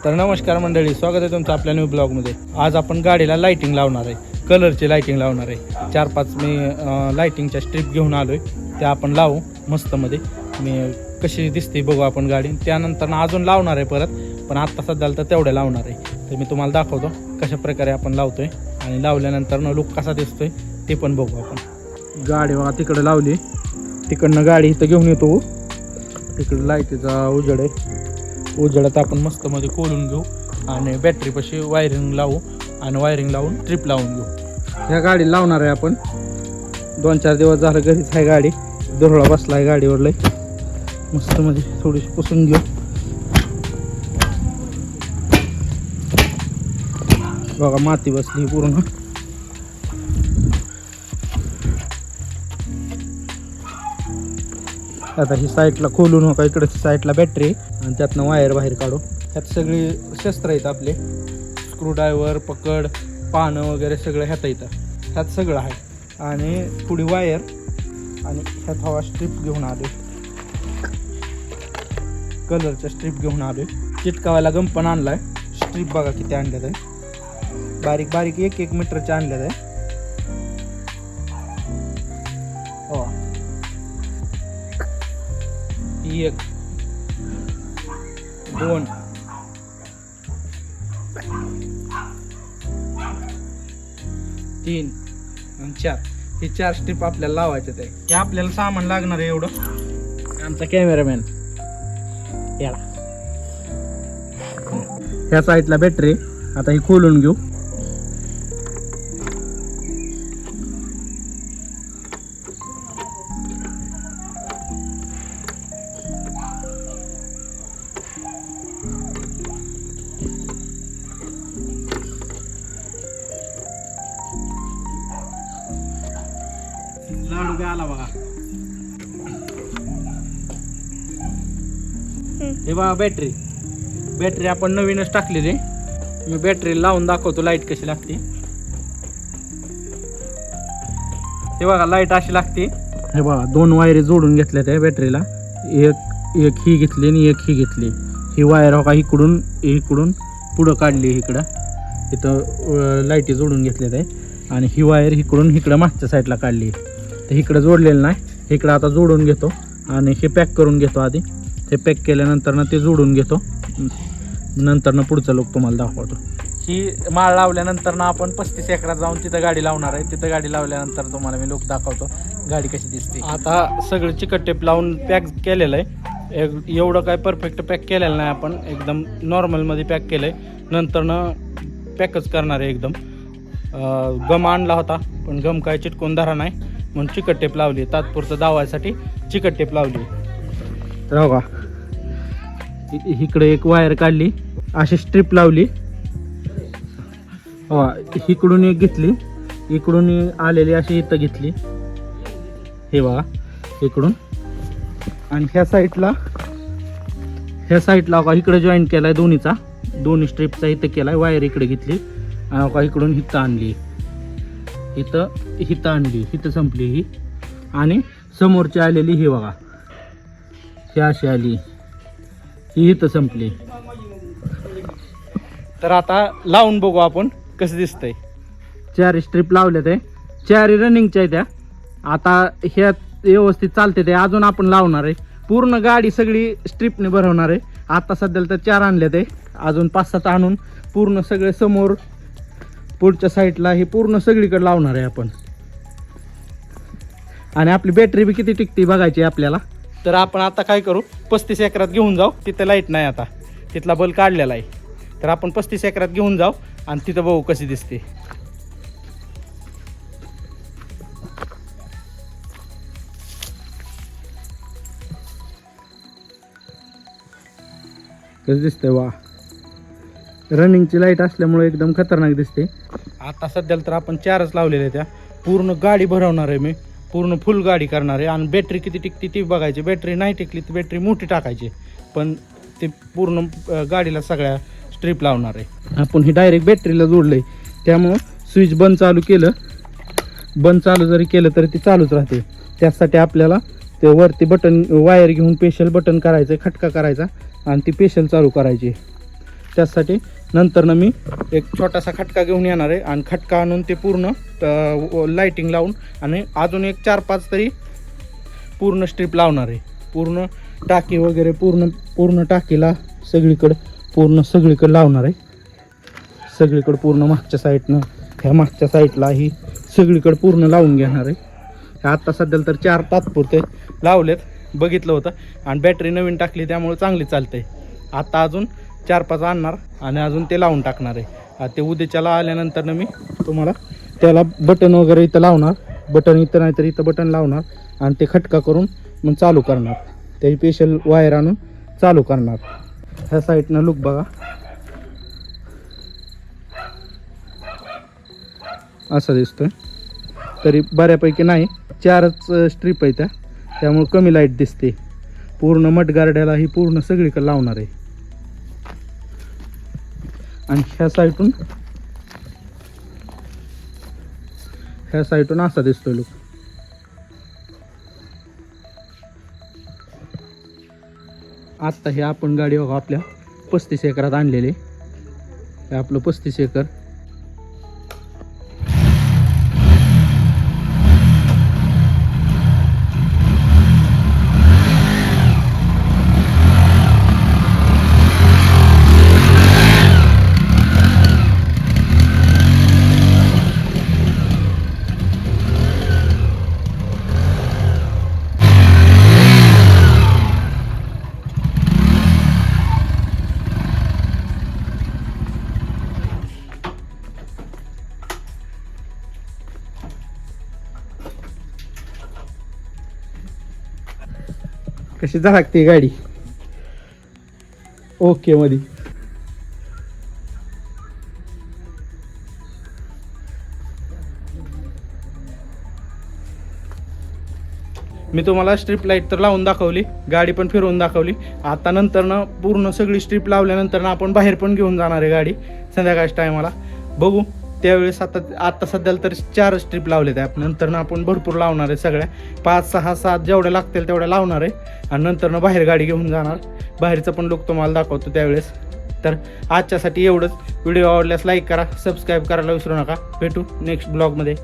तर नमस्कार मंडळी, स्वागत आहे तुमचं आपल्या न्यू ब्लॉगमध्ये. आज आपण गाडीला लाइटिंग लावणार आहे, कलरची लाइटिंग लावणार आहे. 4-5 मी लाइटिंगच्या स्ट्रिप घेऊन आलो आहे, त्या आपण लावू मस्तमध्ये. मी कशी दिसते बघू आपण गाडी, त्यानंतर अजून लावणार आहे परत, पण आत्ता सध्याला तर तेवढ्या लावणार आहे. तर मी तुम्हाला दाखवतो कशा प्रकारे आपण लावतोय आणि लावल्यानंतर लुक कसा दिसतोय ते पण बघू आपण. गाडी बघा तिकडे लावली, तिकडनं गाडी इथं घेऊन येतो. तिकडे लाईटीचा उजेड आहे, उजेडात आपण मस्त मध्ये खोलून घेऊ आणि बॅटरीपाशी वायरिंग लावू आणि वायरिंग लावून ट्रिप लावून घेऊ. ह्या गाडी लावणार आहे आपण. 2-4 दिवस झालं घरीच आहे गाडी, दोरळा बसला आहे गाडीवर लय मस्त मध्ये. थोडीशी पुसून घेऊ. बघा माती बसली पूर्ण. आता ही साईडला खोलू नका, इकडे साईडला बॅटरी आणि त्यातनं वायर बाहेर काढू. ह्यात सगळी शस्त्र आहेत आपले, स्क्रूड्रायव्हर, पकड, पानं वगैरे सगळं ह्यात येतं. ह्यात सगळं आहे आणि थोडी वायर आणि ह्यात हवा स्ट्रिप घेऊन आलो, कलरच्या स्ट्रिप घेऊन आलो. चिटकावायला गम पण आणलाय. स्ट्रिप बघा किती आणल्यात आहे, बारीक बारीक 1-1 मीटरच्या आणल्यात आहे. हो, 1 2 3 आणि 4 हे 4 स्ट्रिप आपल्याला लावायचे आहे. हे आपल्याला सामान लागणार आहे एवढं. आमचा कॅमेरामॅन याला. ह्या साईडला बॅटरी. आता ही खोलून घेऊ. लाडू काय आला बघा. हे बघा बॅटरी आपण नवीनच टाकलेली. मी बॅटरी लावून दाखवतो लाईट कशी लागते. हे बघा लाईट अशी लागते. हे बघा 2 वायरी जोडून घेतल्या त्या बॅटरीला. एक ही घेतली आणि एक ही घेतली. ही वायर हो का इकडून पुढं काढली, इकडं इथं लाईटी जोडून घेतल्या त्या आणि ही वायर इकडं मागच्या साईडला काढली. तर इकडं जोडलेलं नाही, इकडं आता जोडून घेतो आणि हे पॅक करून घेतो. आधी ते पॅक केल्यानंतर ते जोडून घेतो, नंतर पुढचा लोक तुम्हाला दाखवतो. ही माळ लावल्यानंतर आपण 35 एकरात जाऊन तिथं गाडी लावणार आहे. तिथं गाडी लावल्यानंतर तुम्हाला मी लोक दाखवतो गाडी कशी दिसते. आता सगळं चिकट टेप लावून पॅक केलेलं आहे. एवढं काय परफेक्ट पॅक केलेलं नाही आपण, एकदम नॉर्मलमध्ये पॅक केलं आहे. नंतरनं पॅकच करणार आहे एकदम. गम आणला होता पण गम काय चिटकून धरा नाही म्हणून चिकट टेप लावली. तात्पुरतं दावायसाठी चिकट टेप लावली. तर बघा इकडे एक वायर काढली, अशी स्ट्रिप लावली. हो, इकडून एक घेतली, इकडून आलेली अशी इथं घेतली. हे बघा इकडून. आणि ह्या साईडला बघा इकडे जॉईंट केलाय दोन्ही स्ट्रिपचा इथं केलाय. वायर इकडे घेतली आणि बघा इकडून इथं आणली, इथं आणली, इथं संपली ही. आणि समोरची आलेली ही बघा, ही अशी आली, ही इथं संपली. तर आता लावून बघू आपण कसं दिसतंय. 4 स्ट्रिप लावल्या ते, 4 रनिंगच्या आहेत त्या. आता ह्या व्यवस्थित चालते ते. अजून आपण लावणार आहे, पूर्ण गाडी सगळी स्ट्रिपने भरवणार आहे. आता सध्याला तर 4 आणल्या ते, अजून 5-7 आणून पूर्ण सगळे समोर पुढच्या साईडला हे पूर्ण सगळीकडे लावणार आहे आपण. आणि आपली बॅटरी बी किती टिकते बघायची आपल्याला. तर आपण आता काय करू, 35 एकरात घेऊन जाऊ. तिथं लाईट नाही, आता तिथला बल्ब काढलेला आहे. तर आपण 35 एकरात घेऊन जाऊ आणि तिथं बघू कशी दिसते. कसं दिसतंय वा. रनिंगची लाईट असल्यामुळे एकदम खतरनाक दिसते. आता सध्याला तर आपण 4च लावलेल्या त्या. पूर्ण गाडी भरवणार आहे मी, पूर्ण फुल गाडी करणार आहे. आणि बॅटरी किती टिकते ती बघायची. बॅटरी नाही टिकली तर बॅटरी मोठी टाकायची, पण ते पूर्ण गाडीला सगळ्या स्ट्रिप लावणार आहे. आपण ही डायरेक्ट बॅटरीला जोडलंय, त्यामुळं स्विच बंद चालू जरी केलं तरी ती चालूच राहते. त्यासाठी आपल्याला ते वरती बटन वायर घेऊन स्पेशल बटन करायचं, खटका करायचा आणि ती स्पेशल चालू करायची. त्यासाठी नंतरनं मी एक छोटासा खटका घेऊन येणार आहे आणि खटका आणून ते पूर्ण लाईटिंग लावून आणि अजून एक 4-5 तरी पूर्ण स्ट्रीप लावणार आहे. पूर्ण टाकी वगैरे पूर्ण टाकीला सगळीकडे लावणार आहे. सगळीकडे पूर्ण मागच्या साईडनं ह्या मागच्या साईडला ही सगळीकडे पूर्ण लावून घेणार आहे. आता सध्याला तर 4 तात्पुरते लावलेत, बघितलं होतं आणि बॅटरी नवीन टाकली त्यामुळे चांगली चालते. आता अजून 4-5 आणणार आणि अजून ते लावून टाकणार आहे. ते उद्याच्याला आल्यानंतर मी तुम्हाला त्याला बटन वगैरे इथं लावणार, बटन इथं नाही तर इथं बटन लावणार आणि ते खटका करून मग चालू करणार. त्याची स्पेशल वायर आणून चालू करणार. ह्या साईडनं लुक बघा, असा दिसतोय. तरी बऱ्यापैकी नाही, 4च स्ट्रीप आहे त्यामुळे कमी लाईट दिसते. पूर्ण मडगार्ड्याला ही पूर्ण सगळीकडे लावणार आहे. आणि ह्या साईडून असा दिसतोय लुक. आत्ता हे आपण गाडी बघा आपल्या 35 एकरात आणलेली. हे आपलं 35 एकर. कशी झळकते गाडी ओके मध्ये. मी तुम्हाला स्ट्रीप लाईट तर लावून दाखवली, गाडी पण फिरवून दाखवली. आता नंतरनं पूर्ण सगळी स्ट्रीप लावल्यानंतर आपण बाहेर पण घेऊन जाणार आहे गाडी संध्याकाळच्या टायमाला. बघू त्यावेळेस. आता सध्याला तर 4 स्ट्रीप लावले त्या, नंतरनं आपण भरपूर लावणार आहे. सगळ्या 5, 6, 7 जेवढ्या लागतील तेवढ्या लावणार आहे आणि नंतरनं बाहेर गाडी घेऊन जाणार. बाहेरचं पण लुक तुम्हाला दाखवतो त्यावेळेस. तर आजच्यासाठी एवढंच. व्हिडिओ आवडल्यास लाईक करा, सबस्क्राईब करायला विसरू नका. भेटू नेक्स्ट ब्लॉगमध्ये.